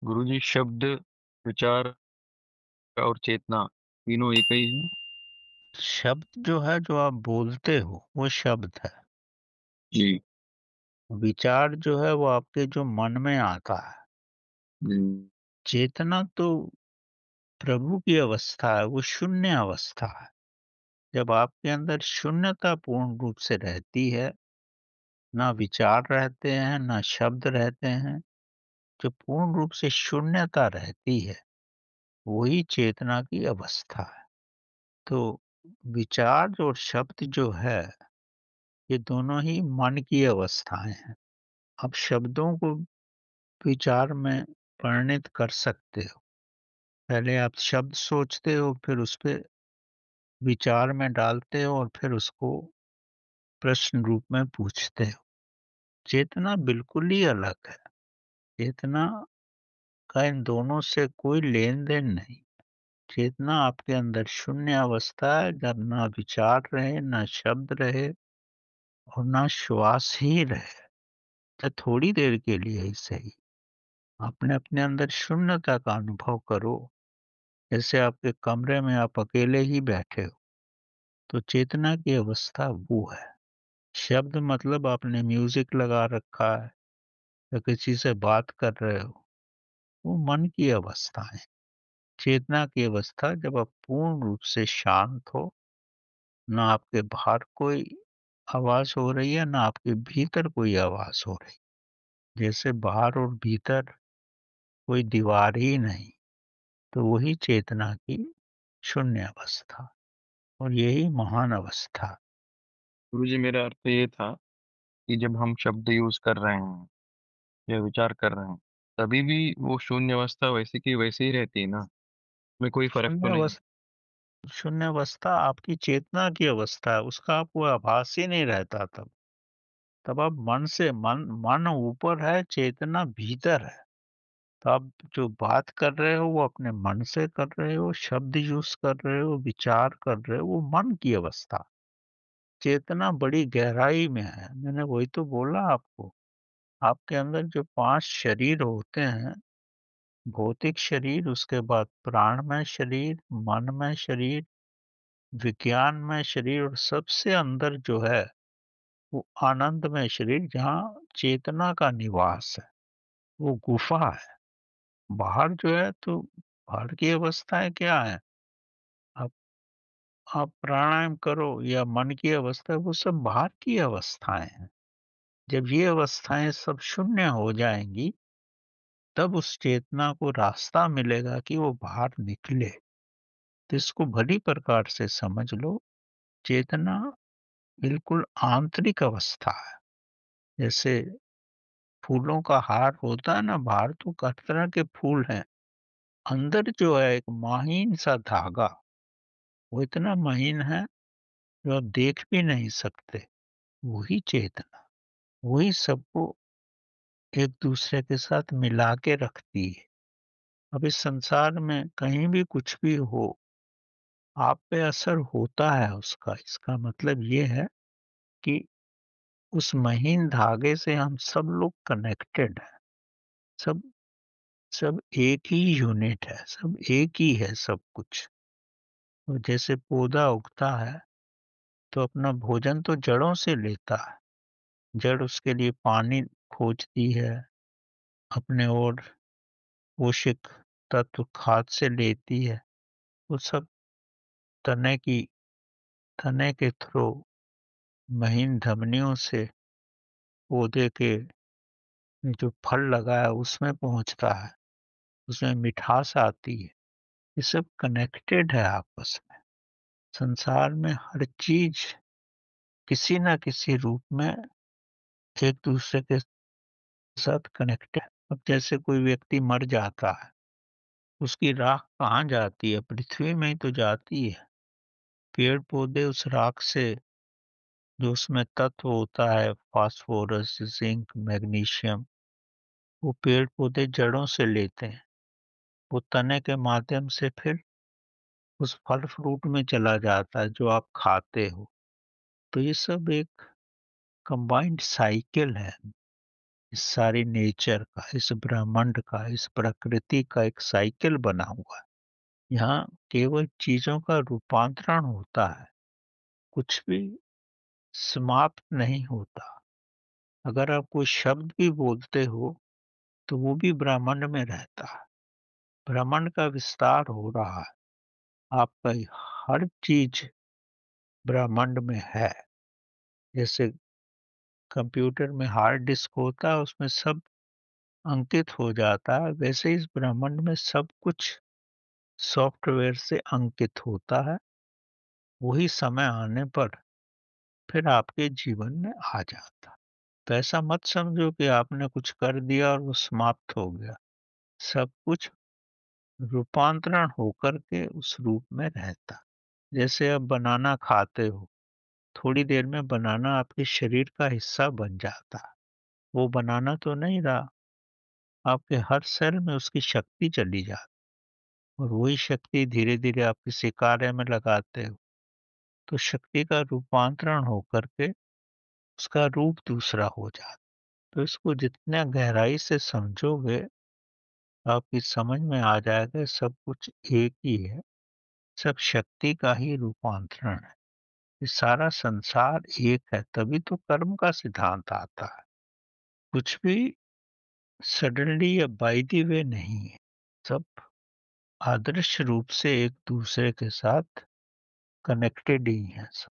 गुरुजी, शब्द, विचार और चेतना तीनों एक ही है। शब्द जो है जो आप बोलते हो वो शब्द है। जी। विचार जो है वो आपके जो मन में आता है। हम्म। चेतना तो प्रभु की अवस्था है, वो शून्य अवस्था है। जब आपके अंदर शून्यता पूर्ण रूप से रहती है, ना विचार रहते हैं, ना शब्द रहते हैं, जो पूर्ण रूप से शून्यता रहती है, वही चेतना की अवस्था है। तो विचार और शब्द जो है, ये दोनों ही मन की अवस्थाएँ हैं। आप शब्दों को विचार में परिणित कर सकते हो। पहले आप शब्द सोचते हो, फिर उसपे विचार में डालते हो और फिर उसको प्रश्न रूप में पूछते हो। चेतना बिल्कुल ही अलग है। चेतना का इन दोनों से कोई लेन-देन नहीं। चेतना आपके अंदर शून्य अवस्था है, जब ना विचार रहे, ना शब्द रहे और ना श्वास ही रहे। तो थोड़ी देर के लिए ही सही, आपने अपने अंदर शून्यता का अनुभव करो। जैसे आपके कमरे में आप अकेले ही बैठे हो, तो चेतना की अवस्था वो है। शब्द मतलब आपने म्यूज़िक लगा रखा है या किसी से बात कर रहे हो, वो मन की अवस्था है। चेतना की अवस्था जब आप पूर्ण रूप से शांत हो, ना आपके बाहर कोई आवाज़ हो रही है, ना आपके भीतर कोई आवाज़ हो रही। जैसे बाहर और भीतर कोई दीवार ही नहीं, तो वही चेतना की शून्य अवस्था और यही महान अवस्था। गुरुजी, मेरा अर्थ ये था कि जब हम शब्द यूज कर रहे हैं या विचार कर रहे हैं, तभी भी वो शून्य अवस्था वैसी की वैसी ही रहती है ना। में कोई फर्क तो शून्य नहीं। अवस्था शून्य अवस्था आपकी चेतना की अवस्था है, उसका आपको आभास ही नहीं रहता तब। तब आप मन से मन ऊपर है, चेतना भीतर है। तो आप जो बात कर रहे हो वो अपने मन से कर रहे हो, शब्द यूज़ कर रहे हो, विचार कर रहे हो, वो मन की अवस्था। चेतना बड़ी गहराई में है, मैंने वही तो बोला आपको। आपके अंदर जो 5 शरीर होते हैं, भौतिक शरीर, उसके बाद प्राणमय शरीर, मनमय शरीर, विज्ञानमय शरीर और सबसे अंदर जो है, वो आनंदमय शरीर जहाँ चेतना का निवास है, वो गुफ़ा है। बाहर जो है तो बाहर की अवस्थाएँ क्या हैं? आप आप प्राणायाम करो या मन की अवस्था, वो सब बाहर की अवस्थाएँ हैं। जब ये अवस्थाएँ सब शून्य हो जाएँगी, तब उस चेतना को रास्ता मिलेगा कि वो बाहर निकले। तो इसको भली प्रकार से समझ लो, चेतना बिल्कुल आंतरिक अवस्था है। जैसे फूलों का हार होता है ना, बाहर तो हर तरह के फूल हैं, अंदर जो है एक महीन सा धागा, वो इतना महीन है जो आप देख भी नहीं सकते। वही चेतना, वही सबको एक दूसरे के साथ मिला के रखती है। अब इस संसार में कहीं भी कुछ भी हो, आप पे असर होता है उसका। इसका मतलब ये है कि उस महीन धागे से हम सब लोग कनेक्टेड हैं। सब सब एक ही यूनिट है, सब एक ही है सब कुछ। और जैसे पौधा उगता है, तो अपना भोजन तो जड़ों से लेता है। जड़ उसके लिए पानी खोजती है, अपने और पोषक तत्व खाद से लेती है। वो सब तने की तने के थ्रू महीन धमनियों से पौधे के जो फल लगा है उसमें पहुँचता है, उसमें मिठास आती है। ये सब कनेक्टेड है आपस में। संसार में हर चीज़ किसी न किसी रूप में एक-दूसरे के साथ कनेक्टेड है। अब जैसे कोई व्यक्ति मर जाता है, उसकी राख कहाँ जाती है? पृथ्वी में ही तो जाती है। पेड़-पौधे उस राख से जो उसमें तत्व होता है फास्फोरस, ज़िंक, मैग्नीशियम, वो पेड़-पौधे जड़ों से लेते हैं। वो तने के माध्यम से फिर उस फल-फ्रूट में चला जाता है जो आप खाते हो। तो ये सब एक कंबाइंड साइकिल है। इस सारी नेचर का, इस ब्रह्मांड का, इस प्रकृति का एक साइकिल बना हुआ है। यहाँ केवल चीज़ों का रूपांतरण होता है, कुछ भी समाप्त नहीं होता। अगर आप कोई शब्द भी बोलते हो, तो वो भी ब्रह्मांड में रहता है। ब्रह्मांड का विस्तार हो रहा है। आपका हर चीज़ ब्रह्मांड में है। जैसे कंप्यूटर में हार्ड डिस्क होता है, उसमें सब अंकित हो जाता है, वैसे इस ब्रह्मांड में सब कुछ सॉफ्टवेयर से अंकित होता है। वही समय आने पर फिर आपके जीवन में आ जाता है। तो ऐसा मत समझो कि आपने कुछ कर दिया और वो समाप्त हो गया। सब कुछ रूपांतरण होकर के उस रूप में रहता है। जैसे आप बनाना खाते हो, थोड़ी देर में बनाना आपके शरीर का हिस्सा बन जाता है। वो बनाना तो नहीं रहा, आपके हर सेल में उसकी शक्ति चली जाती है और वही शक्ति धीरे-धीरे आप किसी कार्य में लगाते हो, तो शक्ति का रूपांतरण होकर के उसका रूप दूसरा हो जाता है। तो इसको जितना गहराई से समझोगे, आपकी समझ में आ जाएगा सब कुछ एक ही है, सब शक्ति का ही रूपांतरण है। ये सारा संसार एक है, तभी तो कर्म का सिद्धांत आता है। कुछ भी सडनली या बाय द वे नहीं है। सब आदर्श रूप से एक दूसरे के साथ कनेक्टेड ही हैं सब।